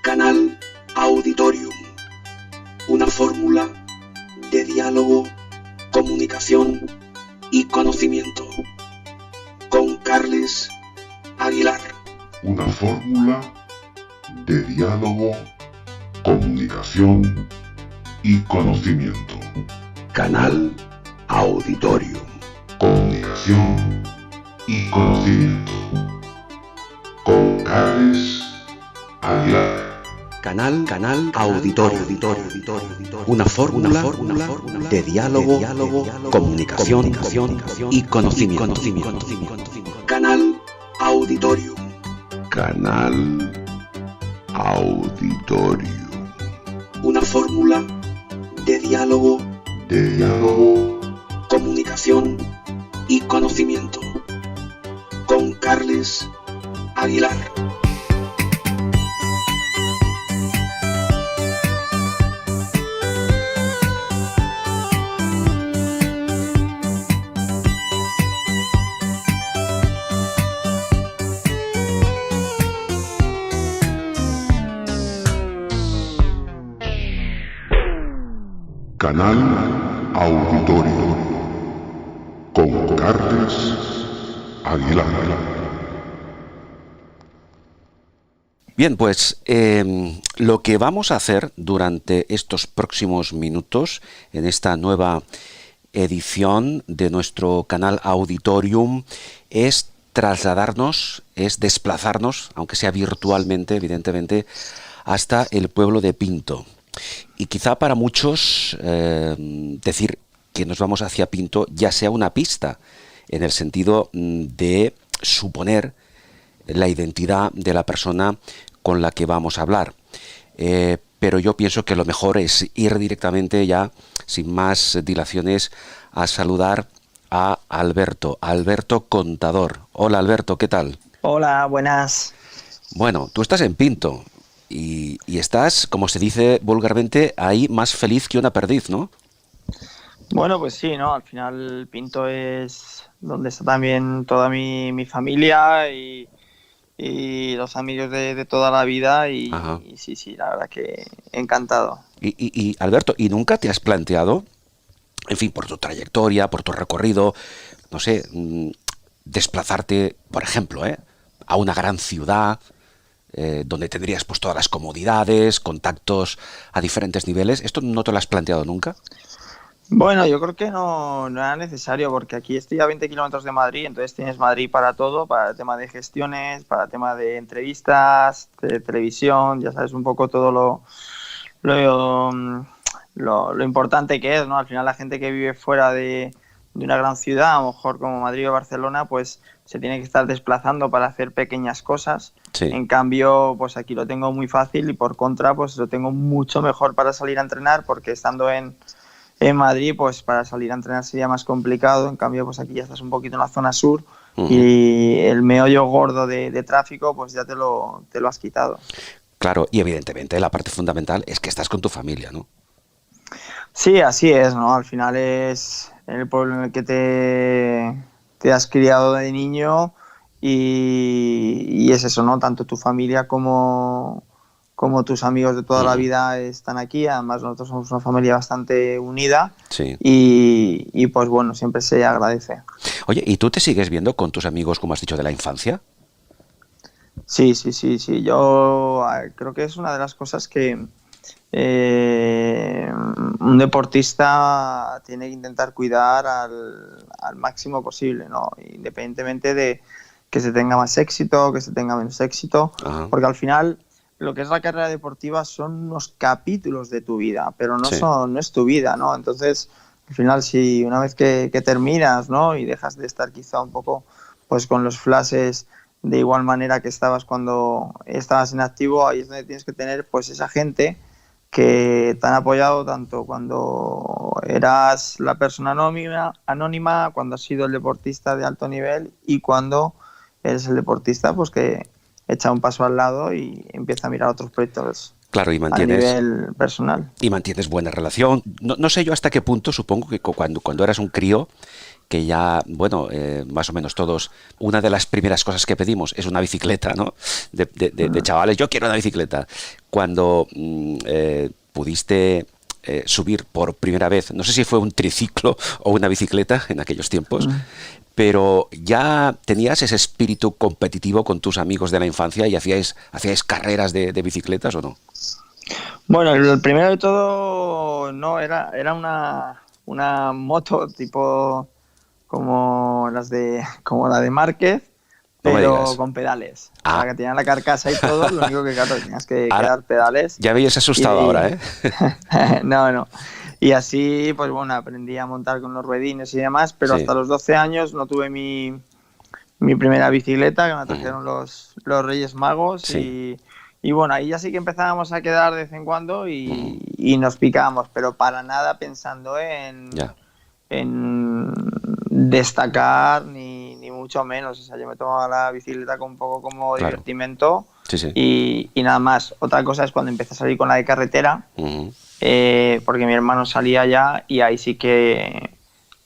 Canal Auditorium, una fórmula de diálogo, comunicación y conocimiento, con Carles Aguilar. Una fórmula de diálogo, comunicación y conocimiento. Canal Auditorium. Comunicación y conocimiento. Con Carles Aguilar. Canal Auditorium. Una fórmula de diálogo, comunicación y conocimiento. Canal Auditorium. Canal Auditorium. Una fórmula de diálogo, comunicación y conocimiento, con Carles Aguilar. Canal Auditorio con Carles Aguilar. Bien, pues lo que vamos a hacer durante estos próximos minutos en esta nueva edición de nuestro canal Auditorium es trasladarnos, es desplazarnos, aunque sea virtualmente, evidentemente, hasta el pueblo de Pinto. Y quizá para muchos decir que nos vamos hacia Pinto ya sea una pista, en el sentido de suponer la identidad de la persona con la que vamos a hablar. Pero yo pienso que lo mejor es ir directamente ya, sin más dilaciones, a saludar a Alberto Contador. Hola Alberto, ¿qué tal? Hola, buenas. Bueno, tú estás en Pinto. Y estás, como se dice vulgarmente, ahí más feliz que una perdiz, ¿no? Bueno, pues sí, ¿no? Al final Pinto es donde está también toda mi familia y los amigos de toda la vida y sí, la verdad que encantado. Y Alberto, ¿y nunca te has planteado, en fin, por tu trayectoria, por tu recorrido, no sé, desplazarte, por ejemplo, a una gran ciudad, donde tendrías pues todas las comodidades, contactos a diferentes niveles? ¿Esto no te lo has planteado nunca? Bueno, yo creo que no era necesario, porque aquí estoy a 20 kilómetros de Madrid, entonces tienes Madrid para todo, para el tema de gestiones, para el tema de entrevistas, de televisión, ya sabes un poco todo lo importante que es, ¿no? Al final la gente que vive fuera de una gran ciudad, a lo mejor como Madrid o Barcelona, pues se tiene que estar desplazando para hacer pequeñas cosas. Sí. En cambio, pues aquí lo tengo muy fácil y por contra, pues lo tengo mucho mejor para salir a entrenar, porque estando en Madrid, pues para salir a entrenar sería más complicado. En cambio, pues aquí ya estás un poquito en la zona sur y el meollo gordo de tráfico, pues ya te lo has quitado. Claro, y evidentemente la parte fundamental es que estás con tu familia, ¿no? Sí, así es, ¿no? Al final es el pueblo en el que te has criado de niño y es eso, ¿no? Tanto tu familia como tus amigos de toda la vida están aquí. Además, nosotros somos una familia bastante unida. Sí. Y pues bueno, siempre se agradece. Oye, ¿y tú te sigues viendo con tus amigos, como has dicho, de la infancia? Sí. Yo creo que es una de las cosas que un deportista tiene que intentar cuidar al máximo posible, ¿no? Independientemente de que se tenga más éxito, que se tenga menos éxito, porque al final lo que es la carrera deportiva son unos capítulos de tu vida, pero no es tu vida, ¿no? Entonces, al final, si una vez que terminas, ¿no? Y dejas de estar quizá un poco pues con los flashes de igual manera que estabas cuando estabas en activo, ahí es donde tienes que tener pues esa gente que te han apoyado tanto cuando eras la persona anónima, cuando has sido el deportista de alto nivel y cuando eres el deportista pues que echa un paso al lado y empieza a mirar otros proyectos. Claro, y mantienes, a nivel personal. Y mantienes buena relación. No sé yo hasta qué punto, supongo que cuando eras un crío que ya, bueno, más o menos todos, una de las primeras cosas que pedimos es una bicicleta, ¿no? De chavales, yo quiero una bicicleta. Cuando pudiste subir por primera vez, no sé si fue un triciclo o una bicicleta en aquellos tiempos, pero ya tenías ese espíritu competitivo con tus amigos de la infancia y hacíais carreras de bicicletas, ¿o no? Bueno, el primero de todo no era una moto tipo como la de Márquez, pero con pedales. O sea, que tenían la carcasa y todo, lo único que claro, tenías que dar pedales. Ya me habías asustado ahora, ¿eh? No. Y así, pues bueno, aprendí a montar con los ruedines y demás, pero hasta los 12 años no tuve mi primera bicicleta, que me trajeron los Reyes Magos. Y bueno, ahí ya sí que empezábamos a quedar de vez en cuando y nos picábamos, pero para nada pensando en destacar ni mucho menos. O sea, yo me tomaba la bicicleta un poco como divertimento y nada más. Otra cosa es cuando empecé a salir con la de carretera, porque mi hermano salía ya y ahí sí que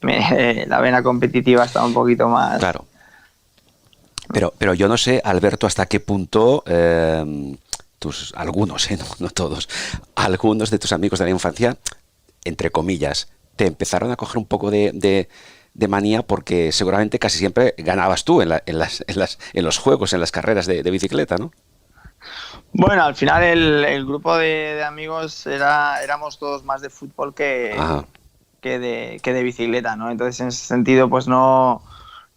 la vena competitiva estaba un poquito más... Claro. Pero yo no sé, Alberto, hasta qué punto algunos, no todos, algunos de tus amigos de la infancia, entre comillas, te empezaron a coger un poco de manía porque seguramente casi siempre ganabas tú en los juegos, en las carreras de bicicleta, ¿no? Bueno, al final el grupo de amigos éramos todos más de fútbol que de bicicleta, ¿no? Entonces, en ese sentido, pues no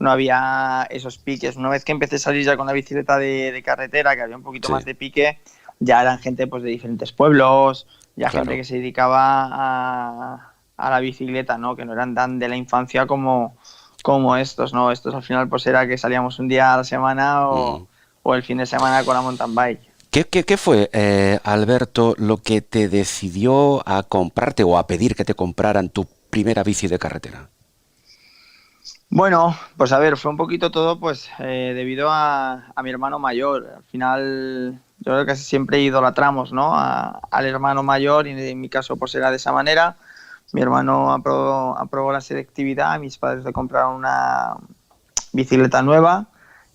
había esos piques. Una vez que empecé a salir ya con la bicicleta de carretera, que había un poquito más de pique, ya eran gente pues de diferentes pueblos, gente que se dedicaba a la bicicleta, ¿no? Que no eran tan de la infancia como estos, ¿no? Estos al final pues era que salíamos un día a la semana o el fin de semana con la mountain bike. ¿Qué fue, Alberto, lo que te decidió a comprarte o a pedir que te compraran tu primera bici de carretera? Bueno, pues a ver, fue un poquito todo pues debido a mi hermano mayor. Al final yo creo que casi siempre idolatramos, ¿no? al hermano mayor, y en mi caso pues era de esa manera. Mi hermano aprobó la selectividad, mis padres le compraron una bicicleta nueva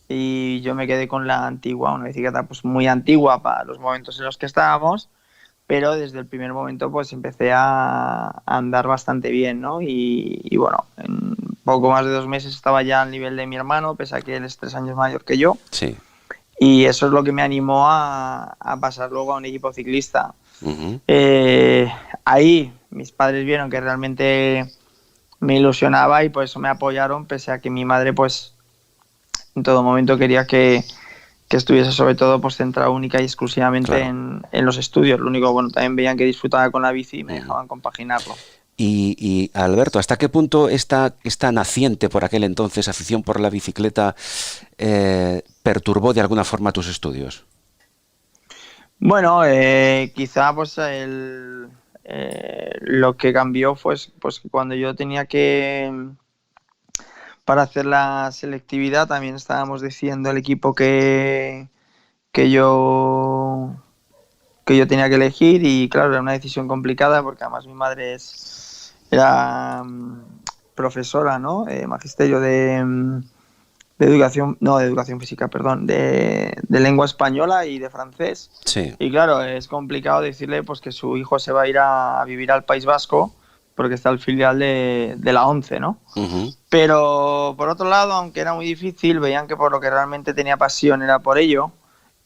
y yo me quedé con la antigua, una bicicleta pues muy antigua para los momentos en los que estábamos, pero desde el primer momento pues empecé a andar bastante bien, ¿no? Y bueno, en poco más de 2 meses estaba ya al nivel de mi hermano, pese a que él es 3 años mayor que yo. Sí. Y eso es lo que me animó a pasar luego a un equipo ciclista. Ahí mis padres vieron que realmente me ilusionaba y por eso me apoyaron, pese a que mi madre pues en todo momento quería que estuviese sobre todo pues centrado única y exclusivamente en los estudios. Lo único, bueno, también veían que disfrutaba con la bici y me dejaban compaginarlo. Y Alberto, ¿hasta qué punto esta naciente por aquel entonces afición por la bicicleta perturbó de alguna forma tus estudios? Bueno, quizá pues lo que cambió fue pues cuando yo tenía que, para hacer la selectividad, también estábamos decidiendo el equipo que yo tenía que elegir, y claro, era una decisión complicada porque además mi madre era profesora, ¿no? Magisterio de educación física, perdón, de lengua española y de francés. Sí. Y claro, es complicado decirle pues que su hijo se va a ir a vivir al País Vasco porque está el filial de la ONCE, ¿no? Pero por otro lado, aunque era muy difícil, veían que por lo que realmente tenía pasión era por ello.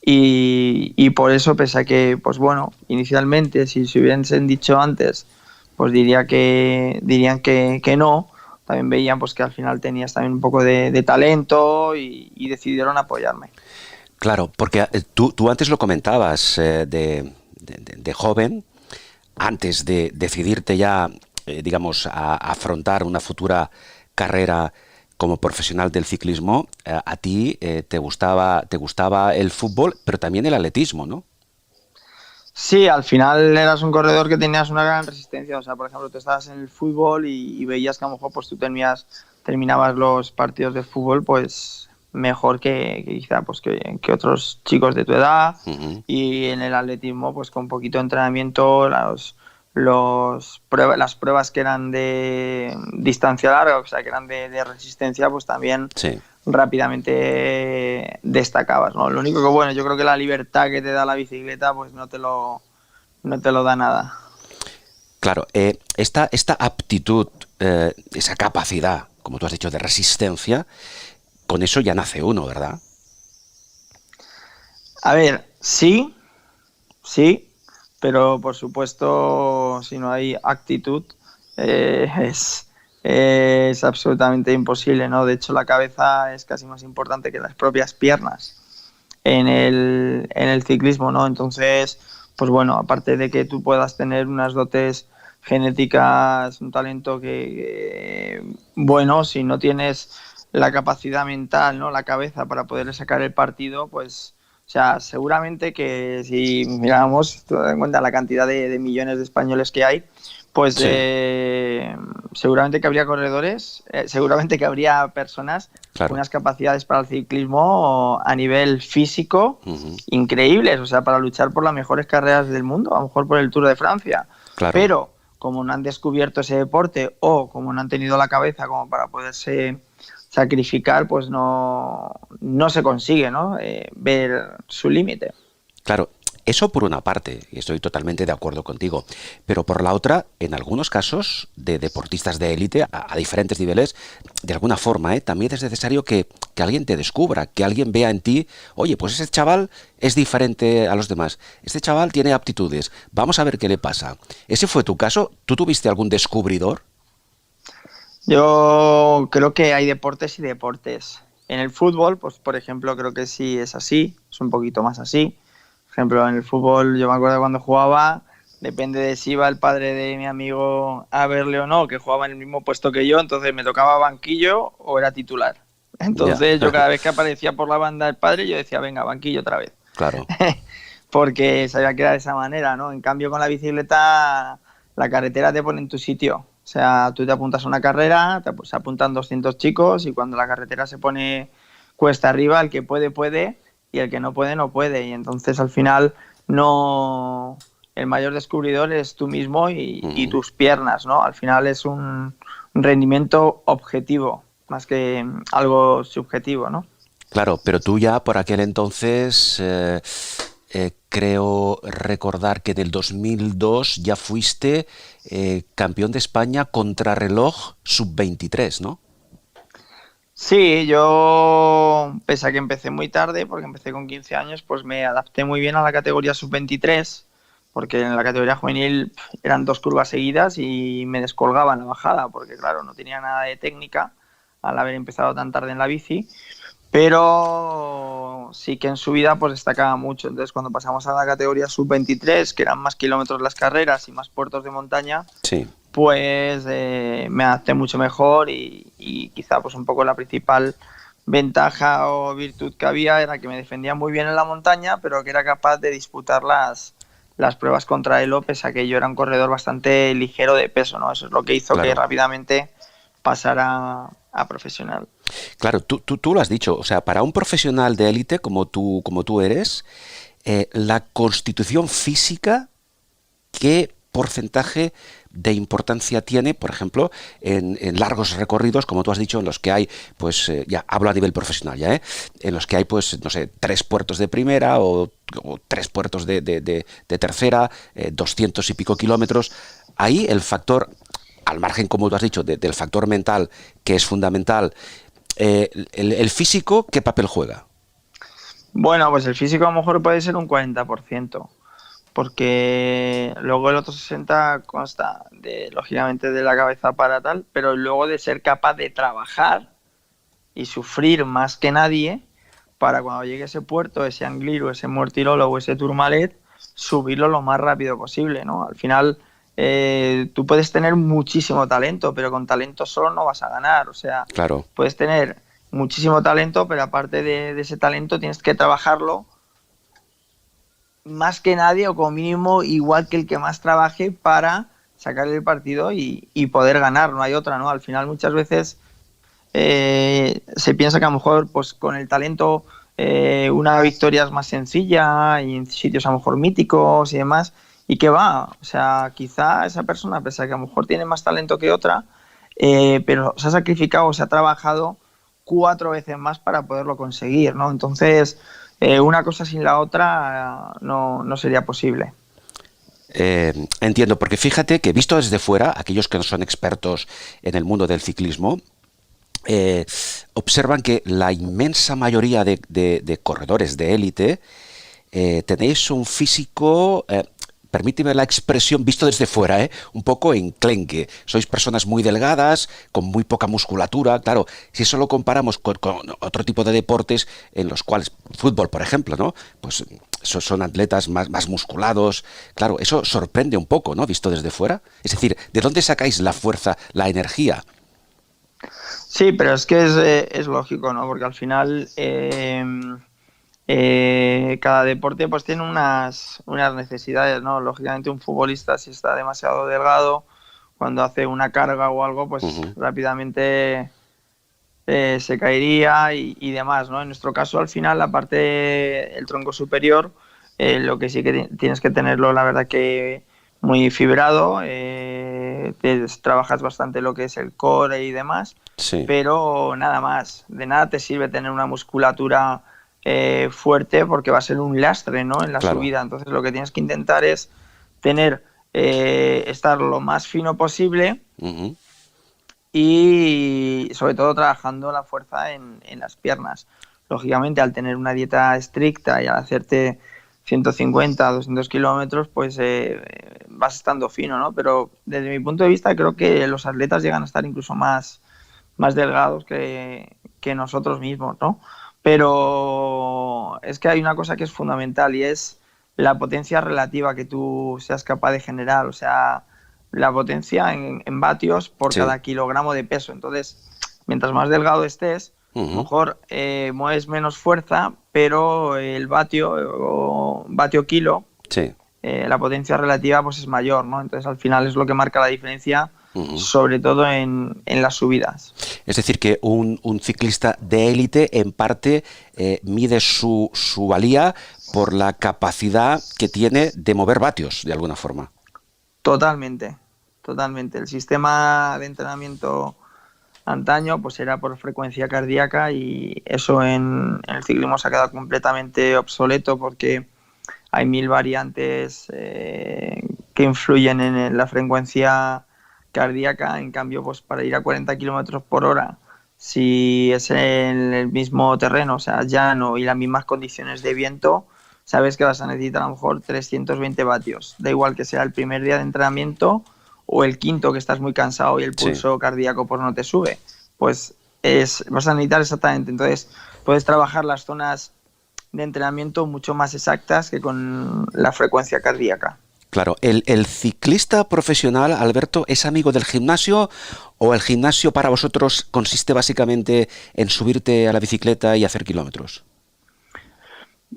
Y por eso, pese a que, pues bueno, inicialmente, si se hubiesen dicho antes, pues dirían que no, también veían pues que al final tenías también un poco de talento y decidieron apoyarme. Claro, porque tú antes lo comentabas, de joven, antes de decidirte ya, digamos, a afrontar una futura carrera como profesional del ciclismo, a ti te gustaba el fútbol, pero también el atletismo, ¿no? Sí, al final eras un corredor que tenías una gran resistencia. O sea, por ejemplo, tú estabas en el fútbol y veías que a lo mejor pues tú terminabas los partidos de fútbol pues mejor que quizá pues que otros chicos de tu edad. Y en el atletismo pues con poquito entrenamiento las pruebas que eran de distancia larga, o sea, que eran de resistencia, pues también rápidamente destacabas, ¿no? Lo único que, bueno, yo creo que la libertad que te da la bicicleta, pues no te lo da nada. Claro, esta aptitud, esa capacidad, como tú has dicho, de resistencia, con eso ya nace uno, ¿verdad? A ver, sí, pero por supuesto, si no hay actitud, es absolutamente imposible, ¿no? De hecho, la cabeza es casi más importante que las propias piernas en el ciclismo, ¿no? Entonces, pues bueno, aparte de que tú puedas tener unas dotes genéticas, un talento bueno, si no tienes la capacidad mental, ¿no? La cabeza para poder sacar el partido, pues, o sea, seguramente que si miramos, ten en cuenta la cantidad de millones de españoles que hay, pues seguramente que habría corredores, seguramente que habría personas con unas capacidades para el ciclismo a nivel físico increíbles, o sea, para luchar por las mejores carreras del mundo, a lo mejor por el Tour de Francia. Claro. Pero como no han descubierto ese deporte o como no han tenido la cabeza como para poderse sacrificar, pues no se consigue, ¿no? Ver su límite. Claro. Eso por una parte, y estoy totalmente de acuerdo contigo, pero por la otra, en algunos casos de deportistas de élite a diferentes niveles, de alguna forma, también es necesario que alguien te descubra, que alguien vea en ti, oye, pues ese chaval es diferente a los demás, este chaval tiene aptitudes, vamos a ver qué le pasa. ¿Ese fue tu caso? ¿Tú tuviste algún descubridor? Yo creo que hay deportes y deportes. En el fútbol, pues por ejemplo, creo que sí es así, es un poquito más así. Por ejemplo, en el fútbol, yo me acuerdo cuando jugaba, depende de si iba el padre de mi amigo a verle o no, que jugaba en el mismo puesto que yo, entonces me tocaba banquillo o era titular. Entonces yo cada vez que aparecía por la banda el padre, yo decía, venga, banquillo otra vez. Claro. Porque sabía que era de esa manera, ¿no? En cambio, con la bicicleta, la carretera te pone en tu sitio. O sea, tú te apuntas a una carrera, se apuntan 200 chicos y cuando la carretera se pone cuesta arriba, el que puede y el que no puede. Y entonces al final el mayor descubridor es tú mismo y tus piernas, ¿no? Al final es un rendimiento objetivo más que algo subjetivo, ¿no? Claro, pero tú ya por aquel entonces creo recordar que del 2002 ya fuiste campeón de España contrarreloj sub-23, ¿no? Sí, yo, pese a que empecé muy tarde, porque empecé con 15 años, pues me adapté muy bien a la categoría sub-23, porque en la categoría juvenil eran 2 curvas seguidas y me descolgaba en la bajada, porque claro, no tenía nada de técnica al haber empezado tan tarde en la bici, pero sí que en subida pues destacaba mucho. Entonces cuando pasamos a la categoría sub-23, que eran más kilómetros las carreras y más puertos de montaña, sí, pues me adapté mucho mejor y quizá pues un poco la principal ventaja o virtud que había era que me defendía muy bien en la montaña, pero que era capaz de disputar las pruebas contra el pese a que yo era un corredor bastante ligero de peso, ¿no? Eso es lo que hizo que rápidamente pasara a profesional. Claro, tú lo has dicho, o sea, para un profesional de élite como tú eres, la constitución física, ¿qué porcentaje de importancia tiene, por ejemplo, en largos recorridos, como tú has dicho, en los que hay, pues, ya hablo a nivel profesional, ya, en los que hay, pues, no sé, 3 puertos de primera o 3 puertos de tercera, 200 y pico kilómetros, ahí el factor, al margen, como tú has dicho, del factor mental, que es fundamental, el físico, ¿qué papel juega? Bueno, pues el físico a lo mejor puede ser un 40%. Porque luego el otro 60% consta lógicamente de la cabeza para tal, pero luego de ser capaz de trabajar y sufrir más que nadie para cuando llegue ese puerto, ese Angliru, ese Mortirolo o ese Tourmalet, subirlo lo más rápido posible, ¿no? Al final tú puedes tener muchísimo talento, pero con talento solo no vas a ganar, o sea, claro, puedes tener muchísimo talento, pero aparte de ese talento tienes que trabajarlo más que nadie o como mínimo igual que el que más trabaje para sacarle el partido y poder ganar, no hay otra, ¿no? Al final muchas veces se piensa que a lo mejor pues con el talento una victoria es más sencilla y en sitios a lo mejor míticos y demás, y que va, o sea, quizá esa persona, pese a que a lo mejor tiene más talento que otra, pero se ha sacrificado, se ha trabajado 4 veces más para poderlo conseguir, ¿no? Entonces, una cosa sin la otra no sería posible. Entiendo, porque fíjate que visto desde fuera, aquellos que no son expertos en el mundo del ciclismo, observan que la inmensa mayoría de corredores de élite tenéis un físico, permíteme la expresión, visto desde fuera, un poco enclenque. Sois personas muy delgadas, con muy poca musculatura. Claro, si eso lo comparamos con otro tipo de deportes en los cuales, fútbol, por ejemplo, ¿no? Pues son atletas más musculados. Claro, eso sorprende un poco, ¿no? Visto desde fuera. Es decir, ¿de dónde sacáis la fuerza, la energía? Sí, pero es que es lógico, ¿no? Porque al final cada deporte pues tiene unas necesidades, ¿no? Lógicamente un futbolista, si está demasiado delgado, cuando hace una carga o algo, pues rápidamente se caería y demás, ¿no? En nuestro caso, al final, la parte, el tronco superior, lo que sí que tienes que tenerlo, la verdad que muy fibrado, trabajas bastante lo que es el core y demás, Sí. pero nada más, de nada te sirve tener una musculatura fuerte porque va a ser un lastre, ¿no? En la Claro. subida. Entonces lo que tienes que intentar es estar lo más fino posible y sobre todo trabajando la fuerza en las piernas. Lógicamente, al tener una dieta estricta y al hacerte 150, 200 kilómetros, pues vas estando fino, ¿no? Pero desde mi punto de vista creo que los atletas llegan a estar incluso más delgados que nosotros mismos, ¿no? Pero es que hay una cosa que es fundamental y es la potencia relativa que tú seas capaz de generar, o sea, la potencia en vatios por cada kilogramo de peso. Entonces, mientras más delgado estés, mejor mueves menos fuerza, pero el vatio kilo, la potencia relativa pues es mayor, ¿no? Entonces, al final es lo que marca la diferencia, sobre todo en las subidas. Es decir, que un ciclista de élite en parte mide su valía por la capacidad que tiene de mover vatios, de alguna forma. Totalmente. El sistema de entrenamiento antaño pues era por frecuencia cardíaca y eso en el ciclismo se ha quedado completamente obsoleto porque hay 1000 variantes que influyen en la frecuencia cardíaca. En cambio, pues para ir a 40 kilómetros por hora, si es en el mismo terreno, o sea, llano y las mismas condiciones de viento, sabes que vas a necesitar a lo mejor 320 vatios. Da igual que sea el primer día de entrenamiento o el quinto que estás muy cansado y el pulso cardíaco pues no te sube. Pues vas a necesitar exactamente. Entonces, puedes trabajar las zonas de entrenamiento mucho más exactas que con la frecuencia cardíaca. Claro, ¿el ciclista profesional, Alberto, es amigo del gimnasio o el gimnasio para vosotros consiste básicamente en subirte a la bicicleta y hacer kilómetros?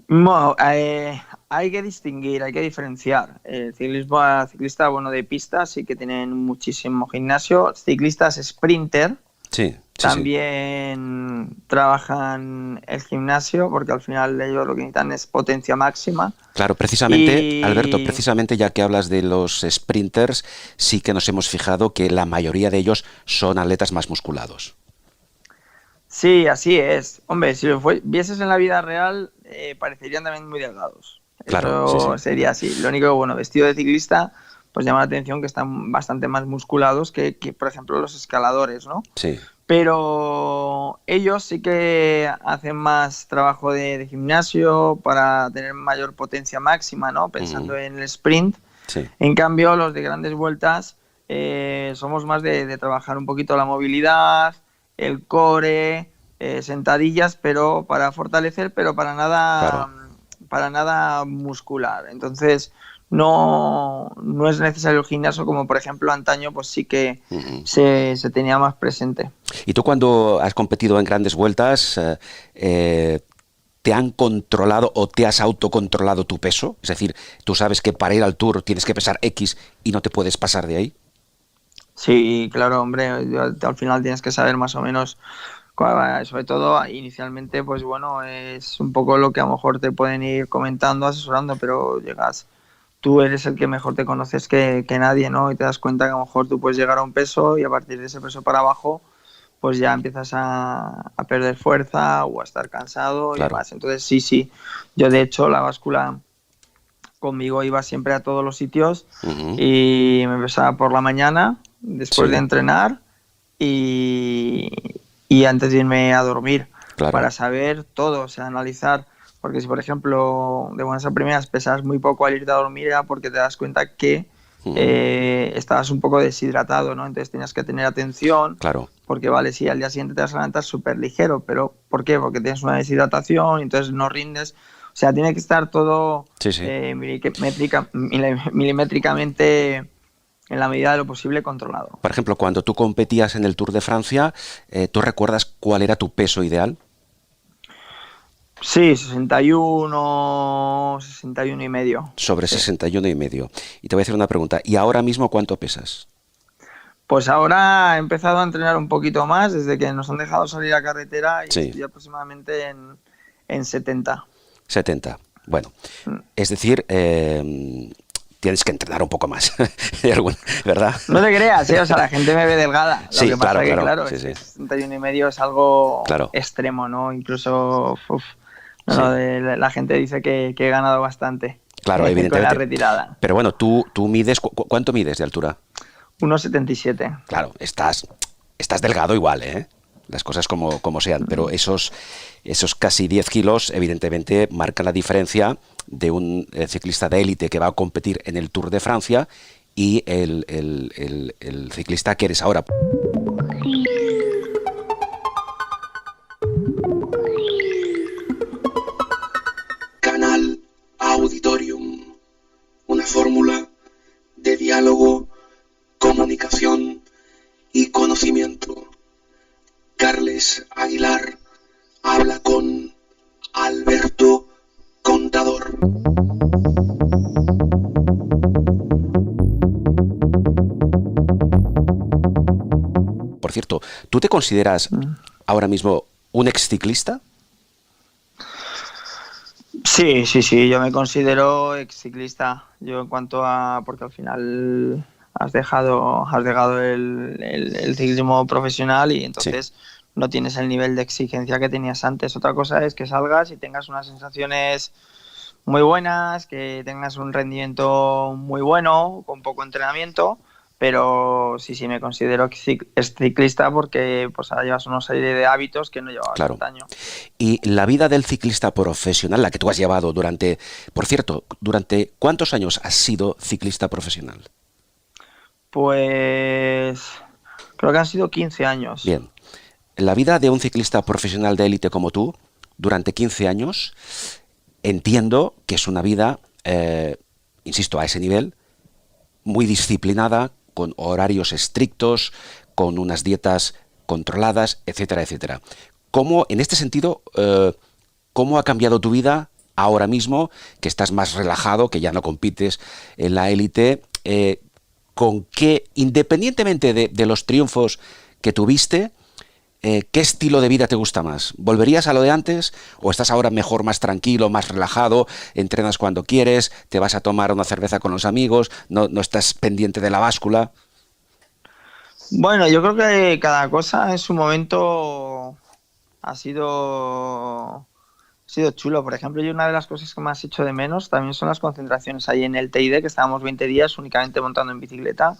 Bueno, hay que distinguir, hay que diferenciar. El ciclista bueno, de pista sí que tienen muchísimo gimnasio. Ciclistas sprinter también trabajan el gimnasio porque al final ellos lo que necesitan es potencia máxima. Claro, precisamente, Alberto, precisamente ya que hablas de los sprinters, sí que nos hemos fijado que la mayoría de ellos son atletas más musculados. Sí, así es. Hombre, si lo vieses en la vida real, parecerían también muy delgados. Claro, eso sería así. Lo único que, bueno, vestido de ciclista, pues llama la atención que están bastante más musculados que por ejemplo, los escaladores, ¿no? Sí. Pero ellos sí que hacen más trabajo de gimnasio para tener mayor potencia máxima, ¿no? Pensando en el sprint. Sí. En cambio, los de grandes vueltas somos más de trabajar un poquito la movilidad, el core, sentadillas, pero para fortalecer, pero para nada muscular. Entonces, no es necesario el gimnasio como, por ejemplo, antaño, pues sí que se tenía más presente. ¿Y tú cuando has competido en grandes vueltas, te han controlado o te has autocontrolado tu peso? Es decir, tú sabes que para ir al Tour tienes que pesar X y no te puedes pasar de ahí. Sí, claro, hombre, al final tienes que saber más o menos, sobre todo inicialmente, pues bueno, es un poco lo que a lo mejor te pueden ir comentando, asesorando, pero llegas tú eres el que mejor te conoces que nadie, ¿no? Y te das cuenta que a lo mejor tú puedes llegar a un peso y a partir de ese peso para abajo pues ya empiezas a perder fuerza o a estar cansado y demás. Entonces sí, yo de hecho la báscula conmigo iba siempre a todos los sitios y me pesaba por la mañana después de entrenar y antes de irme a dormir para saber todo, o sea, analizar. Porque si, por ejemplo, de buenas a primeras pesas muy poco al irte a dormir era porque te das cuenta que estabas un poco deshidratado, ¿no? Entonces tenías que tener atención. Claro. Porque, vale, sí, al día siguiente te vas a levantar súper ligero, pero ¿por qué? Porque tienes una deshidratación y entonces no rindes. O sea, tiene que estar todo milimétricamente en la medida de lo posible controlado. Por ejemplo, cuando tú competías en el Tour de Francia, ¿tú recuerdas cuál era tu peso ideal? Sí, 61 y medio. Sobre 61 y medio. Y te voy a hacer una pregunta. ¿Y ahora mismo cuánto pesas? Pues ahora he empezado a entrenar un poquito más desde que nos han dejado salir a carretera y estoy aproximadamente en 70. 70. Bueno, es decir, tienes que entrenar un poco más, ¿verdad? No te creas, o sea, la gente me ve delgada. Lo que pasa claro, que, claro, 61 y medio es algo extremo, ¿no? Incluso la gente dice que he ganado bastante. Claro, evidentemente. Con la retirada. Pero bueno, tú mides, ¿cuánto mides de altura? 1,77. Claro, estás delgado igual, ¿eh? Las cosas como sean, pero esos casi 10 kilos evidentemente marcan la diferencia de un ciclista de élite que va a competir en el Tour de Francia y el ciclista que eres ahora. Canal Auditorium, una fórmula de diálogo, comunicación y conocimiento. Carles Aguilar habla con Alberto Contador. Por cierto, ¿tú te consideras ahora mismo un exciclista? Sí, yo me considero exciclista. Yo en cuanto a... porque al final has dejado el ciclismo profesional y entonces no tienes el nivel de exigencia que tenías antes. Otra cosa es que salgas y tengas unas sensaciones muy buenas, que tengas un rendimiento muy bueno, con poco entrenamiento, pero sí me considero ciclista porque pues ahora llevas una serie de hábitos que no llevabas antaño. Y la vida del ciclista profesional, la que tú has llevado durante... Por cierto, ¿durante cuántos años has sido ciclista profesional? Pues creo que han sido 15 años. Bien. La vida de un ciclista profesional de élite como tú, durante 15 años, entiendo que es una vida, insisto, a ese nivel, muy disciplinada, con horarios estrictos, con unas dietas controladas, etcétera, etcétera. ¿Cómo, en este sentido, cómo ha cambiado tu vida ahora mismo, que estás más relajado, que ya no compites en la élite? ¿Con qué, independientemente de los triunfos que tuviste, qué estilo de vida te gusta más? ¿Volverías a lo de antes o estás ahora mejor, más tranquilo, más relajado, entrenas cuando quieres, te vas a tomar una cerveza con los amigos, no estás pendiente de la báscula? Bueno, yo creo que cada cosa en su momento ha sido chulo. Por ejemplo, yo una de las cosas que más echo de menos también son las concentraciones ahí en el TID, que estábamos 20 días únicamente montando en bicicleta,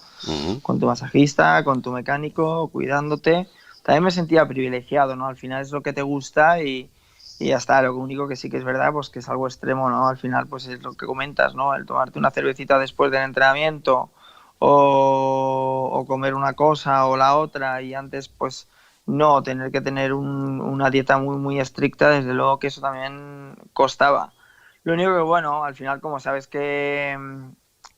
con tu masajista, con tu mecánico, cuidándote. También me sentía privilegiado, ¿no? Al final es lo que te gusta y ya está. Lo único que sí que es verdad, pues que es algo extremo, ¿no? Al final, pues es lo que comentas, ¿no? El tomarte una cervecita después del entrenamiento o comer una cosa o la otra y antes, pues no, tener que tener una dieta muy, muy estricta, desde luego que eso también costaba. Lo único que, bueno, al final, como sabes que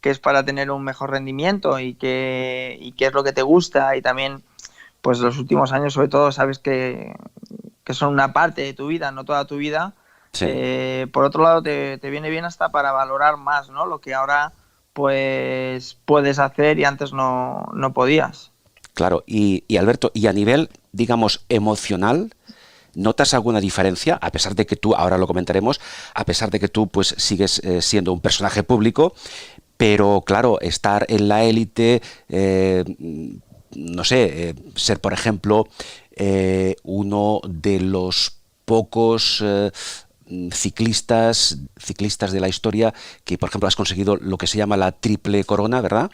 es para tener un mejor rendimiento y que es lo que te gusta y también, pues los últimos años, sobre todo, sabes que son una parte de tu vida, no toda tu vida. Por otro lado, te viene bien hasta para valorar más, ¿no? Lo que ahora, pues, puedes hacer y antes no podías. Claro, y Alberto, y a nivel, digamos, emocional, ¿Notas alguna diferencia? A pesar de que tú, ahora lo comentaremos, a pesar de que tú pues sigues siendo un personaje público, pero claro, estar en la élite, no sé, ser por ejemplo uno de los pocos ciclistas de la historia que, por ejemplo, has conseguido lo que se llama la triple corona, ¿verdad?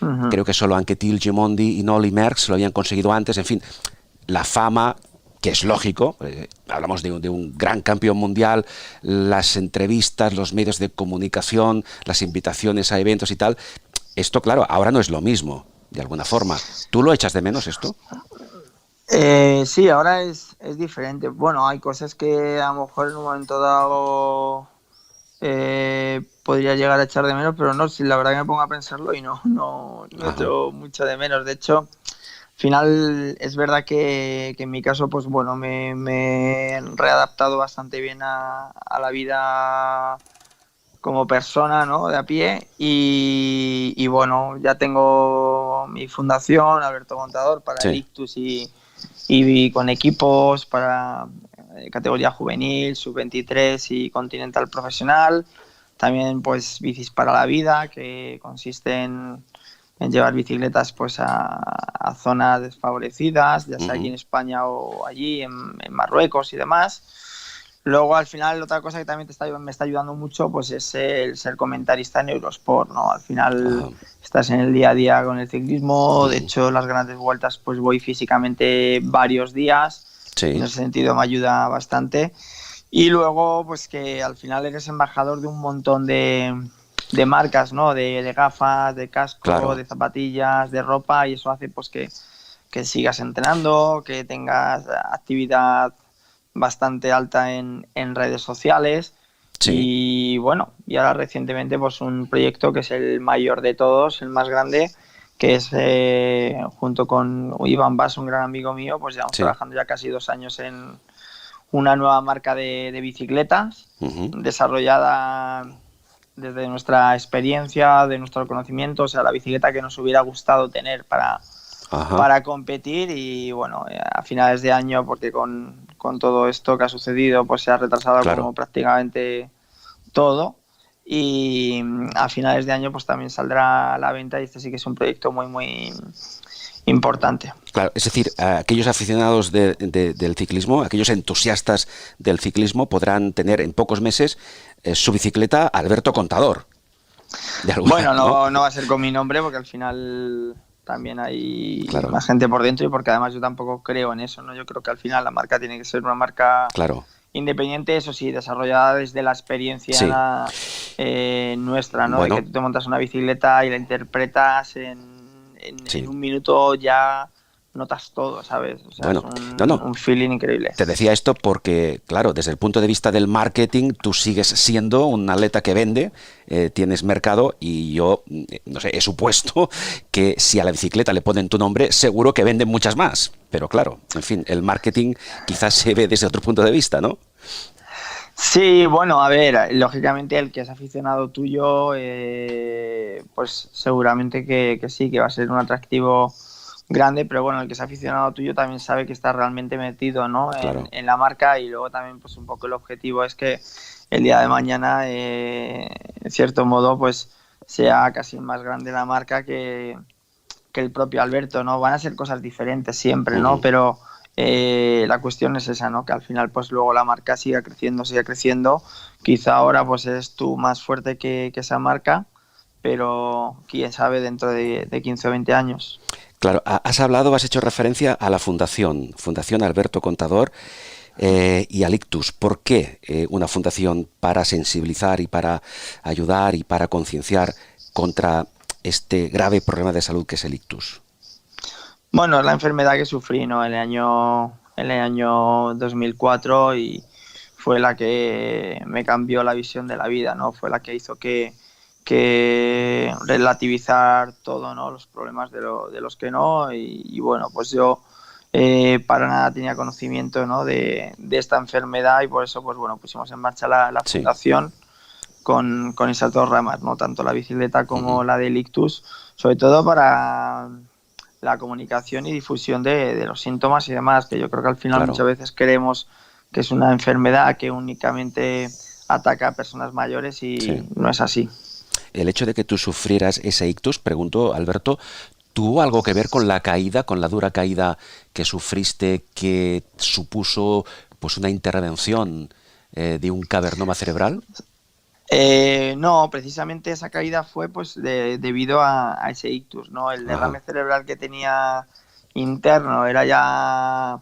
Ujú. Creo que solo Anquetil, Gimondi y Noli Merckx lo habían conseguido antes. En fin, la fama, que es lógico, hablamos de un gran campeón mundial, las entrevistas, los medios de comunicación, las invitaciones a eventos y tal. Esto, claro, ahora no es lo mismo, de alguna forma. ¿Tú lo echas de menos esto? Sí, ahora es diferente. Bueno, hay cosas que a lo mejor en un momento dado podría llegar a echar de menos, pero no, si la verdad que me pongo a pensarlo y no Ajá. echo mucho de menos. De hecho, al final es verdad que en mi caso, pues bueno, me he readaptado bastante bien a la vida como persona, ¿no? De a pie y bueno, ya tengo mi fundación, Alberto Contador, para el Sí, Ictus y con equipos para categoría juvenil, sub-23 y continental profesional. También pues bicis para la vida, que consiste en llevar bicicletas pues a zonas desfavorecidas, ya sea aquí en España o allí en Marruecos y demás. Luego, al final, otra cosa que también me está ayudando mucho pues es el ser comentarista en Eurosport, ¿no? Al final ajá. estás en el día a día con el ciclismo. De hecho, las grandes vueltas pues voy físicamente varios días. En Sí, ese sentido me ayuda bastante. Y luego, pues que al final eres embajador de un montón de marcas, ¿no? De gafas, de casco, claro, de zapatillas, de ropa, y eso hace pues que sigas entrenando, que tengas actividad bastante alta en redes sociales. sí, Y bueno, y ahora recientemente pues un proyecto que es el mayor de todos, el más grande, que es junto con Iván Bas, un gran amigo mío, pues llevamos sí. trabajando ya casi 2 años en una nueva marca de bicicletas Ujú. desarrollada desde nuestra experiencia, de nuestro conocimiento, o sea, la bicicleta que nos hubiera gustado tener Ajá, para competir. Y bueno, a finales de año, porque con todo esto que ha sucedido, pues se ha retrasado claro. como prácticamente todo. Y a finales de año pues también saldrá a la venta, y este sí que es un proyecto muy, muy importante. Claro, es decir, aquellos aficionados del ciclismo, aquellos entusiastas del ciclismo podrán tener en pocos meses su bicicleta Alberto Contador, de alguna, Bueno, ¿no? no va a ser con mi nombre, porque al final también hay Claro, más gente por dentro, y porque además yo tampoco creo en eso, ¿no? Yo creo que al final la marca tiene que ser una marca claro, independiente, eso sí, desarrollada desde la sí. experiencia nuestra, ¿no? De que Bueno, tú te montas una bicicleta y la interpretas en sí. un minuto, ya notas todo, ¿sabes? O sea, es Bueno, no. un feeling increíble. Te decía esto porque, claro, desde el punto de vista del marketing, tú sigues siendo un atleta que vende, tienes mercado y yo, no sé, he supuesto que si a la bicicleta le ponen tu nombre, seguro que venden muchas más. Pero claro, en fin, el marketing quizás se ve desde otro punto de vista, ¿no? Sí, bueno, a ver, lógicamente el que es aficionado tuyo, pues seguramente que sí, que va a ser un atractivo grande, pero bueno, el que es aficionado tuyo también sabe que está realmente metido, ¿no? Claro. En la marca. Y luego también pues un poco el objetivo es que el día de mañana, en cierto modo, pues sea casi más grande la marca que el propio Alberto, ¿no? Van a ser cosas diferentes siempre, ¿no? Ujú. Pero la cuestión es esa, ¿no? Que al final pues luego la marca siga creciendo. Quizá ahora pues eres tú más fuerte que esa marca, pero quién sabe dentro de 15 o 20 años. Claro, has hecho referencia a la Fundación Alberto Contador y al Ictus. ¿Por qué una fundación para sensibilizar y para ayudar y para concienciar contra este grave problema de salud que es el ictus? Bueno, es la enfermedad que sufrí, ¿no? En el año 2004, y fue la que me cambió la visión de la vida, ¿no? Fue la que hizo que relativizar todo, ¿no? Los problemas de los que no. Y bueno, pues yo para nada tenía conocimiento, ¿no? de esta enfermedad, y por eso pues bueno, pusimos en marcha la Sí. fundación con esas dos ramas, ¿no? Tanto la bicicleta como Ujú. la del ictus, sobre todo para la comunicación y difusión de los síntomas y demás, que yo creo que al final Claro. muchas veces creemos que es una enfermedad que únicamente ataca a personas mayores y Sí. no es así. El hecho de que tú sufrieras ese ictus, pregunto, Alberto, ¿tuvo algo que ver con la caída, con la dura caída que sufriste, que supuso pues una intervención de un cavernoma cerebral? No, precisamente esa caída fue pues debido a ese ictus, ¿no? El derrame cerebral que tenía interno era ya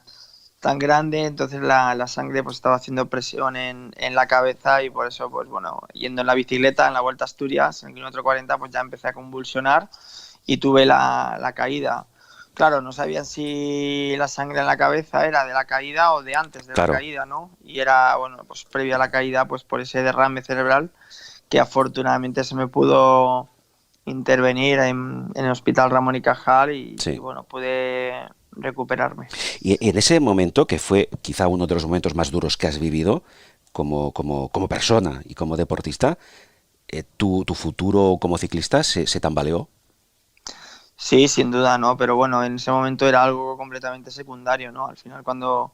tan grande, entonces la sangre pues estaba haciendo presión en la cabeza y por eso, pues bueno, yendo en la bicicleta en la Vuelta a Asturias, en el kilómetro 40, pues ya empecé a convulsionar y tuve la caída. Claro, no sabían si la sangre en la cabeza era de la caída o de antes de la caída, ¿no? Y era, bueno, pues previo a la caída, pues por ese derrame cerebral que afortunadamente se me pudo intervenir en el Hospital Ramón y Cajal y bueno, pude recuperarme. Y en ese momento, que fue quizá uno de los momentos más duros que has vivido como persona y como deportista, ¿tu futuro como ciclista se tambaleó? Sí, sin duda, ¿no? Pero bueno, en ese momento era algo completamente secundario, ¿no? Al final cuando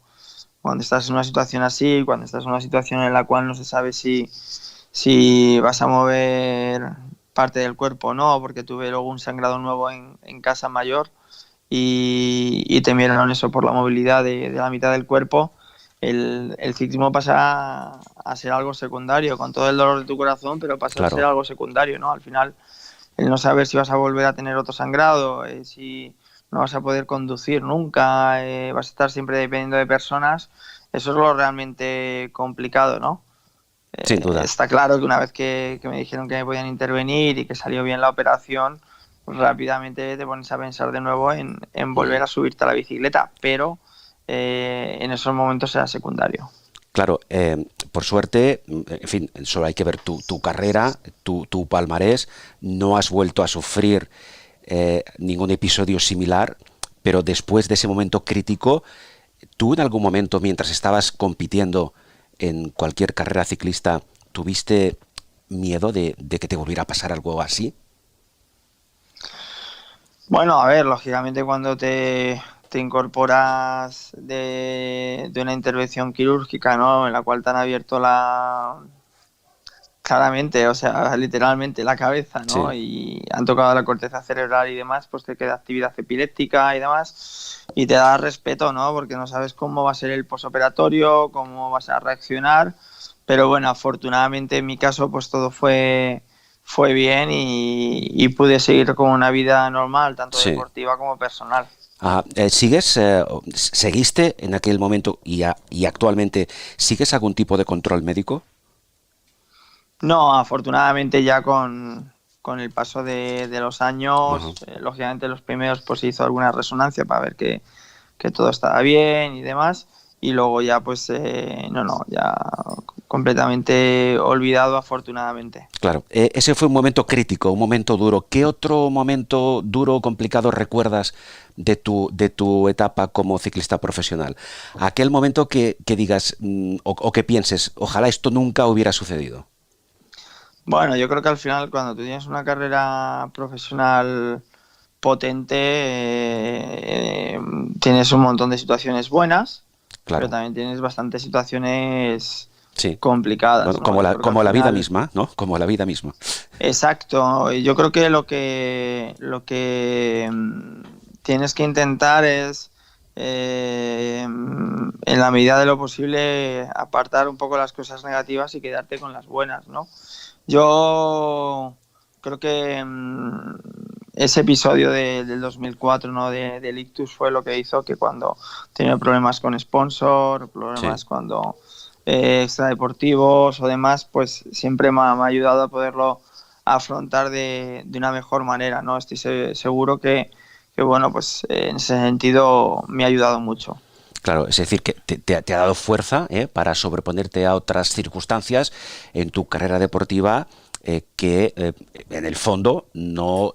estás en una situación así, cuando estás en una situación en la cual no se sabe si vas a mover parte del cuerpo o no, porque tuve luego un sangrado nuevo en casa mayor y temieron eso por la movilidad de la mitad del cuerpo, el ciclismo pasa a ser algo secundario, con todo el dolor de tu corazón, pero pasa a ser algo secundario, ¿no? Al final, el no saber si vas a volver a tener otro sangrado, si no vas a poder conducir nunca, vas a estar siempre dependiendo de personas, eso es lo realmente complicado, ¿no? Sin duda. Está claro que una vez que me dijeron que me podían intervenir y que salió bien la operación, pues rápidamente te pones a pensar de nuevo en volver a subirte a la bicicleta, pero en esos momentos era secundario. Claro, por suerte, en fin, solo hay que ver tu carrera, tu palmarés, no has vuelto a sufrir ningún episodio similar, pero después de ese momento crítico, ¿tú en algún momento, mientras estabas compitiendo en cualquier carrera ciclista, tuviste miedo de que te volviera a pasar algo así? Bueno, a ver, lógicamente cuando te incorporas de una intervención quirúrgica, ¿no? En la cual te han abierto claramente, o sea, literalmente la cabeza, ¿no? Sí. Y han tocado la corteza cerebral y demás, pues te queda actividad epiléptica y demás, y te da respeto, ¿no? Porque no sabes cómo va a ser el posoperatorio, cómo vas a reaccionar, pero bueno, afortunadamente en mi caso, pues todo fue bien y pude seguir con una vida normal, tanto deportiva como personal. ¿Seguiste en aquel momento y actualmente, sigues algún tipo de control médico? No, afortunadamente ya con el paso de los años, lógicamente los primeros pues se hizo alguna resonancia para ver que todo estaba bien y demás, y luego ya pues ya completamente olvidado afortunadamente. Claro, ese fue un momento crítico, un momento duro. ¿Qué otro momento duro o complicado recuerdas de tu etapa como ciclista profesional? Aquel momento que digas o que pienses, ojalá esto nunca hubiera sucedido. Bueno, yo creo que al final cuando tú tienes una carrera profesional potente, tienes un montón de situaciones buenas, pero también tienes bastantes situaciones complicadas. Bueno, ¿no? como la vida misma, ¿no? Como la vida misma. Exacto. Yo creo que lo que tienes que intentar es, en la medida de lo posible, apartar un poco las cosas negativas y quedarte con las buenas, ¿no? Yo creo que ese episodio del 2004, ¿no? del ictus fue lo que hizo que cuando tenía problemas con sponsor, problemas cuando extradeportivos o demás, pues siempre me ha ayudado a poderlo afrontar de una mejor manera, ¿no? Estoy seguro que bueno, pues en ese sentido me ha ayudado mucho. Claro, es decir, que te ha dado fuerza para sobreponerte a otras circunstancias en tu carrera deportiva que en el fondo no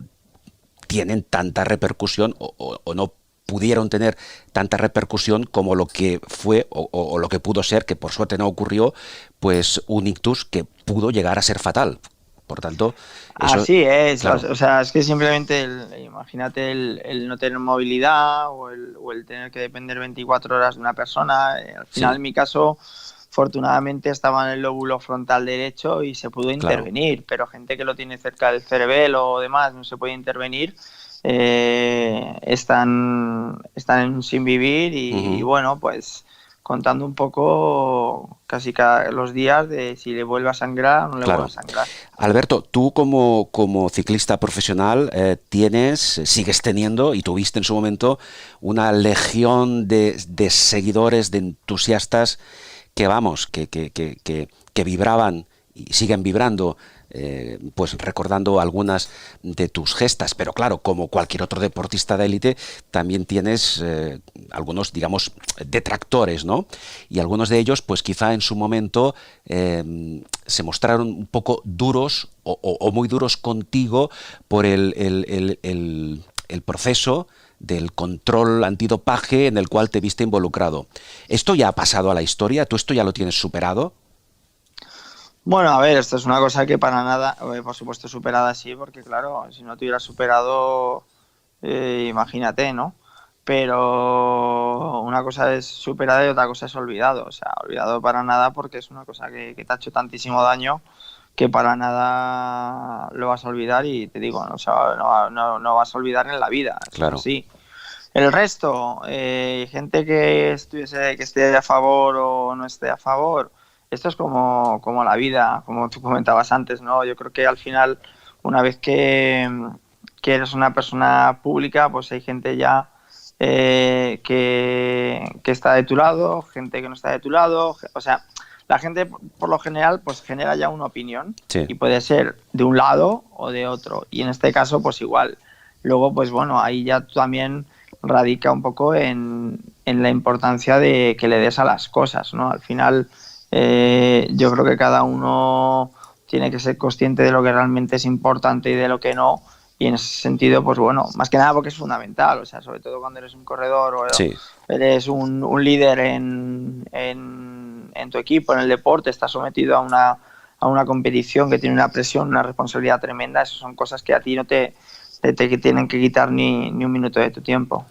tienen tanta repercusión o no pudieron tener tanta repercusión como lo que fue o lo que pudo ser, que por suerte no ocurrió, pues un ictus que pudo llegar a ser fatal. Por tanto, eso, así es, claro. o sea, es que simplemente, imagínate el no tener movilidad o el tener que depender 24 horas de una persona. Al final, Sí, en mi caso, afortunadamente estaba en el lóbulo frontal derecho y se pudo claro. intervenir, pero gente que lo tiene cerca del cerebelo o demás no se puede intervenir, están en un sin vivir y Ujú. bueno, pues contando un poco casi cada los días de si le vuelve a sangrar o no le vuelve a Claro. sangrar. Alberto, tú como ciclista profesional sigues teniendo y tuviste en su momento una legión de seguidores, de entusiastas que vamos, que vibraban y siguen vibrando, pues recordando algunas de tus gestas, pero claro, como cualquier otro deportista de élite, también tienes algunos, digamos, detractores, ¿no? Y algunos de ellos, pues quizá en su momento se mostraron un poco duros o muy duros contigo por el proceso del control antidopaje en el cual te viste involucrado. ¿Esto ya ha pasado a la historia? ¿Tú esto ya lo tienes superado? Bueno, a ver, esto es una cosa que para nada, por supuesto, superada sí, porque claro, si no te hubieras superado, imagínate, ¿no? Pero una cosa es superada y otra cosa es olvidado. O sea, olvidado para nada porque es una cosa que te ha hecho tantísimo daño que para nada lo vas a olvidar y te digo, no, o sea, no vas a olvidar en la vida, eso es Claro. así. El resto, gente que esté a favor o no esté a favor, esto es como la vida, como tú comentabas antes, ¿no? Yo creo que al final, una vez que eres una persona pública, pues hay gente ya que está de tu lado, gente que no está de tu lado, o sea, la gente por lo general pues genera ya una opinión Sí, y puede ser de un lado o de otro, y en este caso pues igual. Luego, pues bueno, ahí ya tú también radica un poco en la importancia de que le des a las cosas, ¿no? Al final, yo creo que cada uno tiene que ser consciente de lo que realmente es importante y de lo que no. Y en ese sentido, pues bueno, más que nada porque es fundamental, o sea, sobre todo cuando eres un corredor o sí. eres un líder en tu equipo, en el deporte, estás sometido a una competición que tiene una presión, una responsabilidad tremenda. Esas son cosas que a ti no te tienen que quitar ni un minuto de tu tiempo.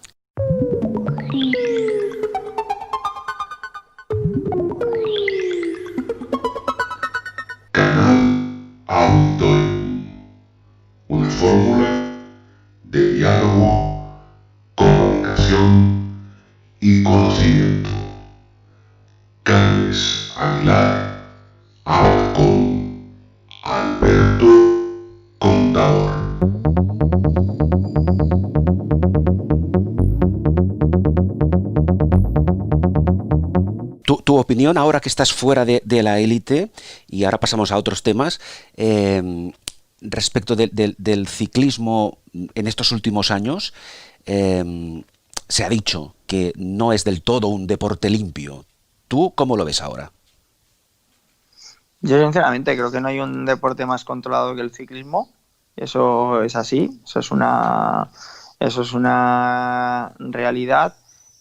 Canal Auditorio. Una fórmula de diálogo, comunicación y conocimiento. Carles Aguilar, ahora con Alberto Contador. Tu opinión ahora que estás fuera de la élite, y ahora pasamos a otros temas, respecto del ciclismo en estos últimos años, se ha dicho que no es del todo un deporte limpio. ¿Tú cómo lo ves ahora? Yo sinceramente creo que no hay un deporte más controlado que el ciclismo. Eso es así, eso es una realidad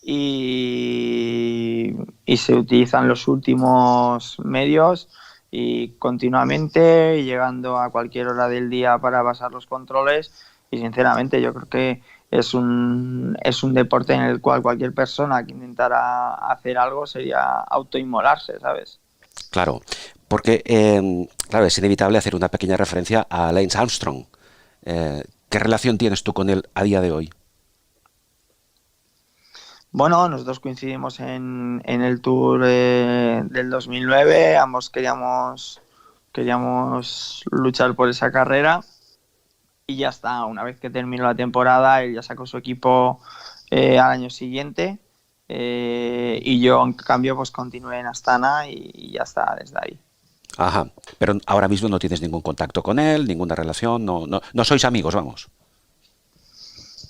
y se utilizan los últimos medios y continuamente llegando a cualquier hora del día para pasar los controles y sinceramente yo creo que es un deporte en el cual cualquier persona que intentara hacer algo sería autoinmolarse, ¿sabes? Claro, porque claro, es inevitable hacer una pequeña referencia a Lance Armstrong. ¿Qué relación tienes tú con él a día de hoy? Bueno, nosotros coincidimos en el Tour del 2009, ambos queríamos luchar por esa carrera y ya está, una vez que terminó la temporada, él ya sacó su equipo al año siguiente y yo en cambio pues continué en Astana y ya está desde ahí. Ajá, pero ahora mismo no tienes ningún contacto con él, ninguna relación, no sois amigos, vamos.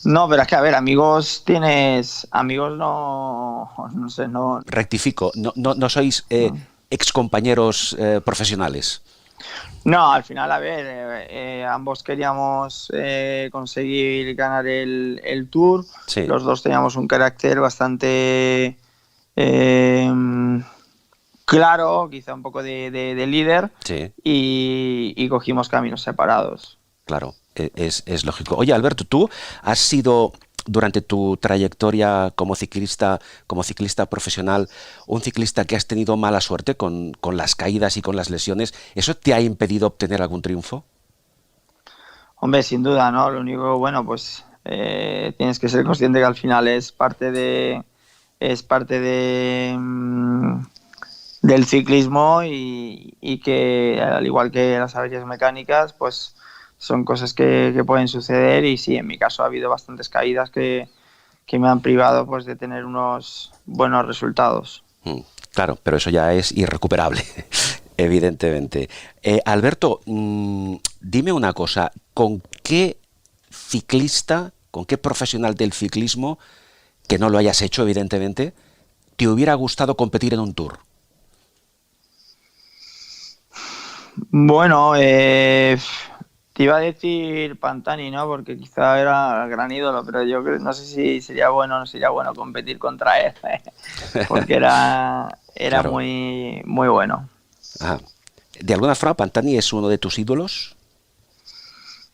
No, pero es que a ver, amigos tienes, amigos no sé, no. Rectifico, no sois ex compañeros profesionales. No, al final, a ver, ambos queríamos conseguir ganar el Tour. Los Sí, dos teníamos un carácter bastante claro, quizá un poco de líder, Sí. y cogimos caminos separados. Claro, es lógico. Oye, Alberto, tú has sido durante tu trayectoria como ciclista profesional, un ciclista que has tenido mala suerte con las caídas y con las lesiones. ¿Eso te ha impedido obtener algún triunfo? Hombre, sin duda, ¿no? Lo único, bueno, pues tienes que ser consciente que al final es parte del ciclismo, y que al igual que las averías mecánicas, pues son cosas que pueden suceder, y sí, en mi caso ha habido bastantes caídas que me han privado, pues, de tener unos buenos resultados. Claro, pero eso ya es irrecuperable, evidentemente. Alberto, dime una cosa, ¿con qué ciclista, con qué profesional del ciclismo, que no lo hayas hecho, evidentemente, te hubiera gustado competir en un Tour? Bueno, te iba a decir Pantani, ¿no? Porque quizá era el gran ídolo, pero yo no sé si sería bueno o no sería bueno competir contra él, porque era Claro. muy, muy bueno. Ajá. ¿De alguna forma Pantani es uno de tus ídolos?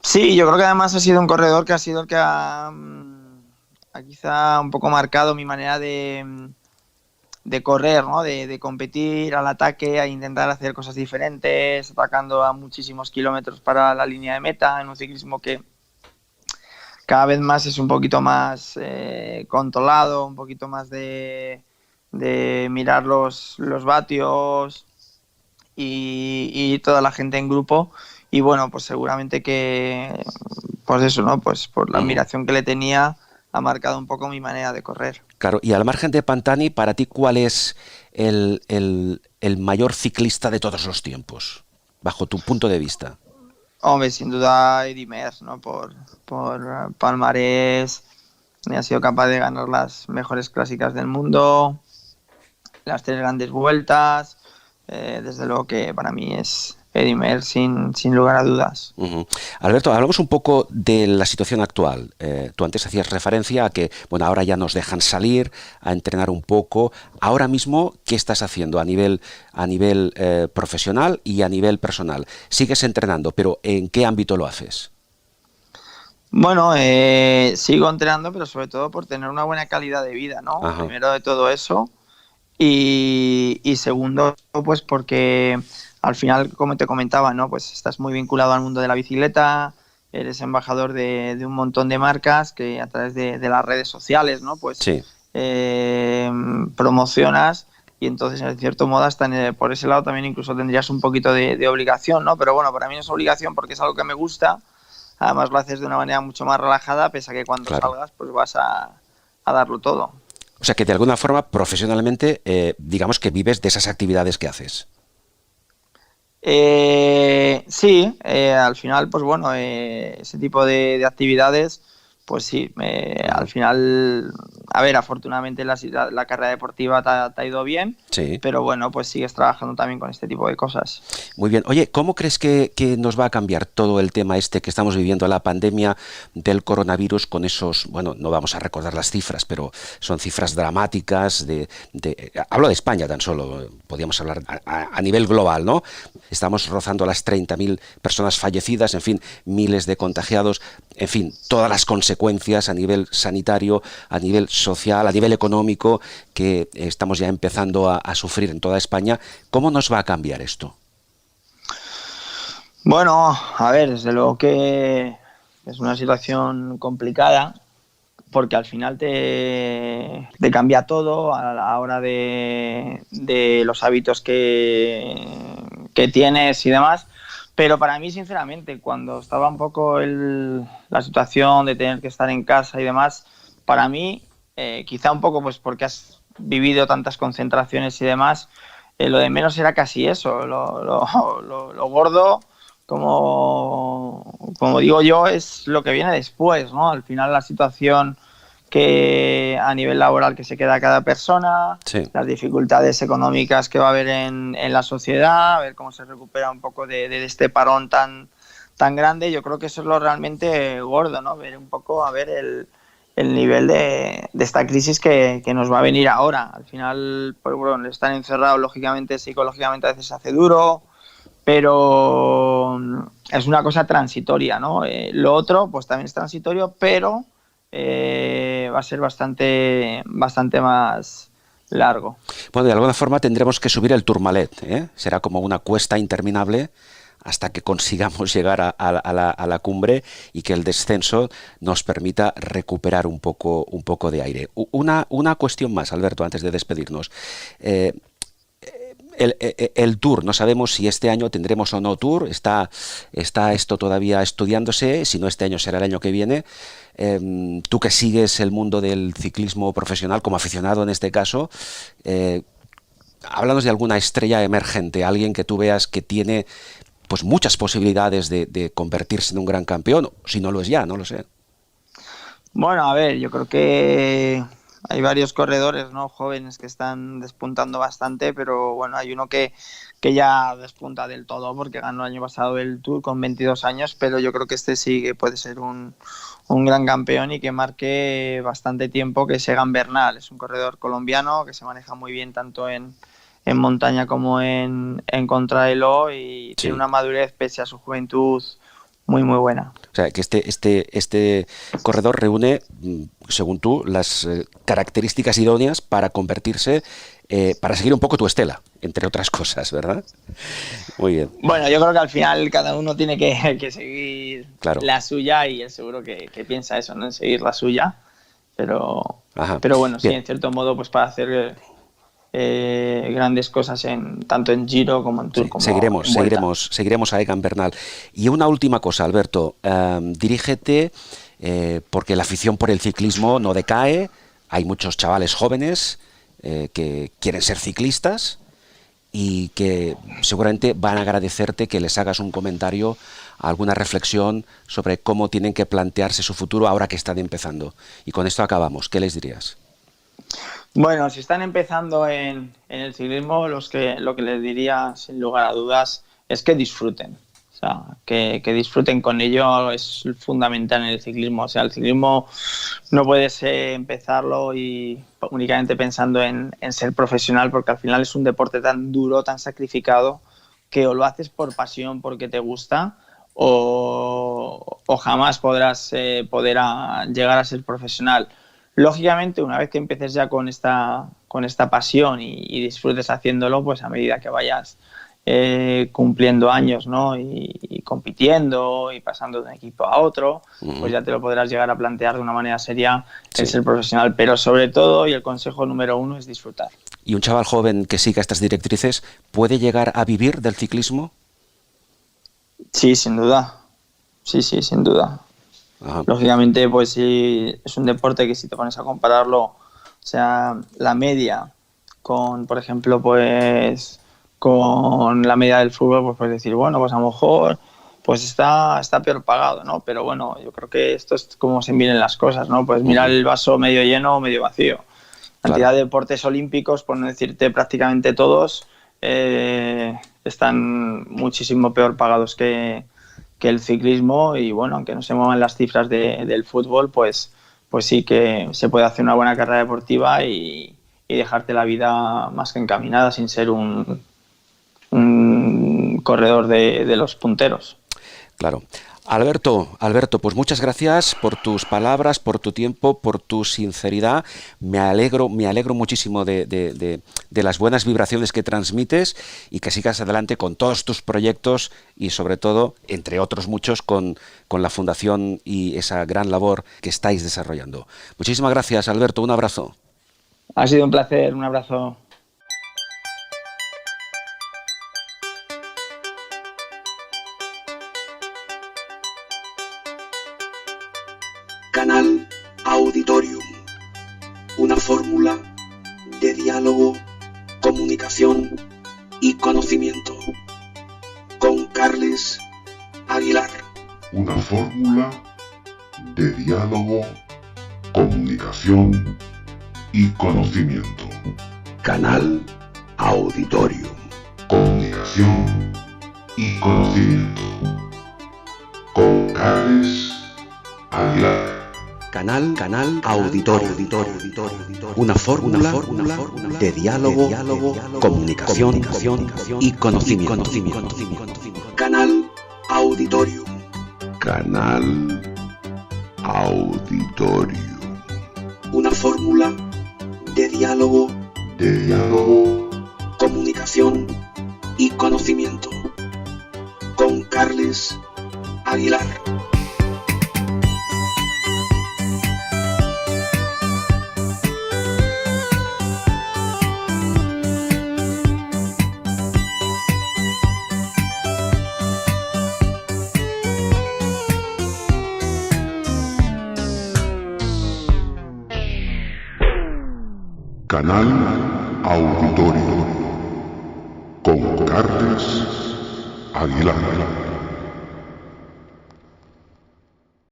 Sí, yo creo que además ha sido un corredor que ha sido el que ha quizá un poco marcado mi manera de correr, ¿no? De competir al ataque, a intentar hacer cosas diferentes, atacando a muchísimos kilómetros para la línea de meta, en un ciclismo que cada vez más es un poquito más controlado, un poquito más de mirar los vatios y toda la gente en grupo. Y bueno, pues seguramente que, pues eso, ¿no? Pues por la Ujú. admiración que le tenía, ha marcado un poco mi manera de correr. Claro, y al margen de Pantani, para ti, ¿cuál es el mayor ciclista de todos los tiempos, bajo tu punto de vista? Hombre, sin duda Eddy Merckx, ¿no? Por palmarés, ha sido capaz de ganar las mejores clásicas del mundo, las 3 grandes vueltas. Desde luego que para mí es Eddy Merckx sin lugar a dudas. Ujú. Alberto, hablamos un poco de la situación actual. Tú antes hacías referencia a que, bueno, ahora ya nos dejan salir a entrenar un poco. Ahora mismo, ¿qué estás haciendo a nivel profesional y a nivel personal? Sigues entrenando, pero ¿en qué ámbito lo haces? Bueno, sigo entrenando, pero sobre todo por tener una buena calidad de vida, ¿no? Ajá. Primero de todo eso. Y segundo, pues porque al final, como te comentaba, ¿no? Pues estás muy vinculado al mundo de la bicicleta, eres embajador de un montón de marcas que a través de las redes sociales, ¿no? Pues Sí. promocionas, y entonces, en cierto modo, hasta por ese lado también incluso tendrías un poquito de obligación, ¿no? Pero bueno, para mí no es obligación porque es algo que me gusta. Además lo haces de una manera mucho más relajada, pese a que cuando Claro. salgas pues vas a darlo todo. O sea que de alguna forma, profesionalmente, digamos que vives de esas actividades que haces. Sí, al final, pues bueno, ese tipo de actividades, pues sí, al final, a ver, afortunadamente la carrera deportiva te ha ido bien, Sí. pero bueno, pues sigues trabajando también con este tipo de cosas. Muy bien. Oye, ¿cómo crees que nos va a cambiar todo el tema este que estamos viviendo, la pandemia del coronavirus, con esos, bueno, no vamos a recordar las cifras, pero son cifras dramáticas hablo de España tan solo, podríamos hablar a nivel global, ¿no? Estamos rozando las 30.000 personas fallecidas, en fin, miles de contagiados, en fin, todas las consecuencias a nivel sanitario, a nivel social, a nivel económico, que estamos ya empezando a sufrir en toda España. ¿Cómo nos va a cambiar esto? Bueno, a ver, desde luego que es una situación complicada, porque al final te cambia todo a la hora de los hábitos que tienes y demás. Pero para mí, sinceramente, cuando estaba un poco la situación de tener que estar en casa y demás, para mí, quizá un poco pues porque has vivido tantas concentraciones y demás, lo de menos era casi eso, lo gordo, como digo yo, es lo que viene después, ¿no? Al final la situación que a nivel laboral que se queda cada persona, Sí. las dificultades económicas que va a haber en la sociedad, a ver cómo se recupera un poco de este parón tan grande. Yo creo que eso es lo realmente gordo, ¿no? Ver un poco, a ver el nivel de esta crisis que nos va a venir ahora. Al final, pues bueno, estar encerrado, lógicamente, psicológicamente a veces se hace duro, pero es una cosa transitoria, ¿no? Lo otro, pues también es transitorio, pero va a ser bastante más largo. Bueno, de alguna forma tendremos que subir el Tourmalet, ¿eh? Será como una cuesta interminable hasta que consigamos llegar a la cumbre y que el descenso nos permita recuperar un poco de aire. Una cuestión más, Alberto, antes de despedirnos. El Tour, no sabemos si este año tendremos o no Tour, está esto todavía estudiándose, si no este año será el año que viene. Tú que sigues el mundo del ciclismo profesional, como aficionado en este caso, háblanos de alguna estrella emergente, alguien que tú veas que tiene pues muchas posibilidades de convertirse en un gran campeón, si no lo es ya, no lo sé. Bueno, a ver, yo creo que hay varios corredores, ¿no?, jóvenes que están despuntando bastante, pero bueno, hay uno que ya despunta del todo porque ganó el año pasado el Tour con 22 años, pero yo creo que este sí que puede ser un gran campeón y que marque bastante tiempo, que es Egan Bernal. Es un corredor colombiano que se maneja muy bien tanto en montaña como en contrarreloj y tiene una madurez pese a su juventud muy buena. O sea, que este corredor reúne, según tú, las características idóneas para convertirse, para seguir un poco tu estela, entre otras cosas, ¿verdad? Muy bien. Bueno, yo creo que al final cada uno tiene que seguir la suya y él seguro que piensa eso, ¿no?, en seguir la suya. Pero bueno, sí, en cierto modo, pues para hacer grandes cosas tanto en Giro como en Tour. Sí, como seguiremos a Egan Bernal. Y una última cosa, Alberto, dirígete, porque la afición por el ciclismo no decae, hay muchos chavales jóvenes que quieren ser ciclistas y que seguramente van a agradecerte que les hagas un comentario, alguna reflexión sobre cómo tienen que plantearse su futuro ahora que están empezando. Y con esto acabamos. ¿Qué les dirías? Bueno, si están empezando en el ciclismo, lo que les diría, sin lugar a dudas, es que disfruten. O sea, que disfruten con ello es fundamental en el ciclismo. O sea, el ciclismo no puedes empezarlo y únicamente pensando en ser profesional, porque al final es un deporte tan duro, tan sacrificado, que o lo haces por pasión, porque te gusta, o jamás podrás llegar a ser profesional. Lógicamente, una vez que empieces ya con esta pasión y disfrutes haciéndolo, pues a medida que vayas cumpliendo años, ¿no?, y compitiendo y pasando de un equipo a otro, pues ya te lo podrás llegar a plantear de una manera seria el ser profesional. Pero sobre todo, y el consejo número 1, es disfrutar. ¿Y un chaval joven que siga estas directrices puede llegar a vivir del ciclismo? Sí, sin duda. Sí, sin duda. Ajá. Lógicamente, pues sí, es un deporte que si te pones a compararlo, o sea, la media con, por ejemplo, pues con la media del fútbol, pues puedes decir, bueno, pues a lo mejor pues está peor pagado, ¿no? Pero bueno, yo creo que esto es como se miren las cosas, ¿no? Pues mirar el vaso medio lleno o medio vacío. Cantidad de deportes olímpicos, por no decirte prácticamente todos, están muchísimo peor pagados que el ciclismo, y bueno, aunque no se muevan las cifras del fútbol, pues sí que se puede hacer una buena carrera deportiva y dejarte la vida más que encaminada sin ser un corredor de los punteros. Claro. Alberto, pues muchas gracias por tus palabras, por tu tiempo, por tu sinceridad. Me alegro muchísimo de las buenas vibraciones que transmites y que sigas adelante con todos tus proyectos y sobre todo, entre otros muchos, con la Fundación y esa gran labor que estáis desarrollando. Muchísimas gracias, Alberto. Un abrazo. Ha sido un placer. Un abrazo. Canal Auditorium, una fórmula de diálogo, comunicación y conocimiento, con Carles Aguilar. Una fórmula de diálogo, comunicación y conocimiento. Canal Auditorium. Comunicación y conocimiento. Con Carles Aguilar. canal auditorio. Una fórmula de diálogo, comunicación y conocimiento. Canal Auditorium. Canal Auditorium. Una fórmula de diálogo, comunicación y conocimiento. Con Carles Aguilar. Canal Auditorio con Carles Aguilar.